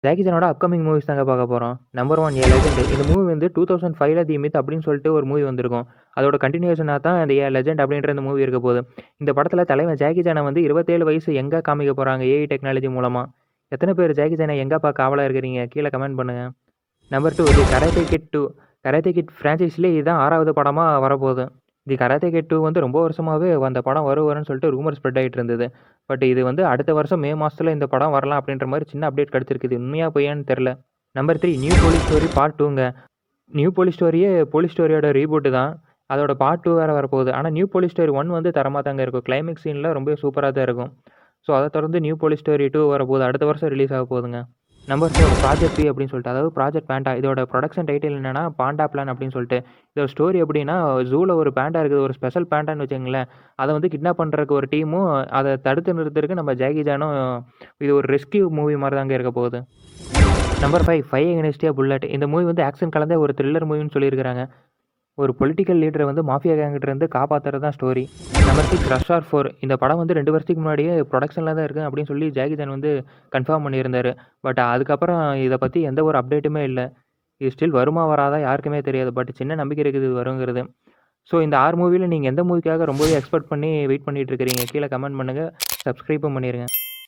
Jackie சானோட upcoming movies தாங்க பார்க்க போறோம். நம்பர் 1 ஏ லெஜெண்ட். இந்த மூவி வந்து 2005ல தி மித் அப்படின்னு சொல்லிட்டு ஒரு மூவி வந்திருக்கும். அதோட கன்டினியூஷனா தான் இந்த ஏ லெஜெண்ட் அப்படின்ற இந்த மூவி இருக்க போகுது. இந்த படத்துல தலைவன் ஜாக்கி சான வந்து 27 வயசு யங்கா காமிக்க போறாங்க ஏஐ டெக்னாலஜி மூலமா. எத்தனை பேர் ஜாக்கி சான யங்கா பார்க்க ஆவலா இருக்கிறீங்க? கீழ கமெண்ட் பண்ணுங்க. நம்பர் 2 தி கராத்தே கிட் 2. கராத்தே கிட் ஃப்ரான்ச்சைஸிலே இதுதான் 6வது படமா வரப்போகுது. தி கராத்தே கிட் 2 வந்து ரொம்ப வருஷமாவே அந்த படம் வரும்னு சொல்லிட்டு ரூமர் ஸ்ப்ரெட் ஆயிட்டு இருந்தது. பட் இது வந்து அடுத்த வருஷம் மே மாசத்துல இந்த படம் வரலாம் அப்படின்ற மாதிரி சின்ன அப்டேட் கிடைச்சிருக்கு. இது உண்மையா பொய்யான்னு தெரியல. Number 3 New Police Story part 2ங்க. நியூ போலீஸ் ஸ்டோரியே போலீஸ் ஸ்டோரியோட ரீபூட் தான். அதோட பார்ட் 2 வேற வரப்போகுது. ஆனால் நியூ போலீஸ் ஸ்டோரி 1 வந்து தரமாக தாங்க இருக்கும். கிளைமேக்ஸ் சீன்ல ரொம்ப சூப்பராக தான் இருக்கும். ஸோ அதை தொடர்ந்து நியூ போலீஸ் ஸ்டோரி 2 வரப்போகுது. அடுத்த வருஷம் ரிலீஸ் ஆக போகுதுங்க. நம்பர் 4 ப்ராஜெக்ட் பி அப்படின்னு சொல்லிட்டு, அதாவது ப்ராஜெக்ட் பேண்டா. இதோட ப்ரொடக்ஷன் டைட்டில் என்னன்னா பாண்டா பிளான் அப்படின்னு சொல்லிட்டு. இதோட ஸ்டோரி எப்படின்னா, ஜூல ஒரு பேண்டா இருக்குது, ஒரு ஸ்பெஷல் பேண்டான்னு வச்சுங்களேன். அதை வந்து கிட்னாப் பண்ணுறதுக்கு ஒரு டீமும், அதை தடுத்து நிறுத்துறதுக்கு நம்ம ஜாக்கி ஜானும். இது ஒரு ரெஸ்கியூ மூவி மாதிரி தாங்க இருக்க போகுது. Number 5 five against bullet. இந்த மூவி வந்து ஆக்ஷன் கலந்த ஒரு த்ரில்லர் மூவின்னு சொல்லியிருக்காங்க. ஒரு பொலிட்டிக்கல் லீடரை வந்து மாஃபியா கேங்கிட்ட இருந்து காப்பாற்றுறது தான் ஸ்டோரி. Number 6 rush R 4. இந்த படம் வந்து 2 வருஷத்துக்கு முன்னாடியே ப்ரொடக்ஷனில் தான் இருக்குது அப்படின்னு சொல்லி ஜாக்கி சான் வந்து கன்ஃபார்ம் பண்ணியிருந்தார். பட் அதுக்கப்புறம் இதை பற்றி எந்த ஒரு அப்டேட்டுமே இல்லை. இது ஸ்டில் வருமா வராதா யாருக்குமே தெரியாது. பட் சின்ன நம்பிக்கை இருக்குது இது வருங்கிறது. ஸோ இந்த 6 மூவியில் நீங்கள் எந்த மூவிக்காக ரொம்பவே எக்ஸ்பெக்ட் பண்ணி வெயிட் பண்ணிட்டு இருக்கிறீங்க? கீழே கமெண்ட் பண்ணுங்கள். சப்ஸ்கிரைப்பும் பண்ணிடுங்க.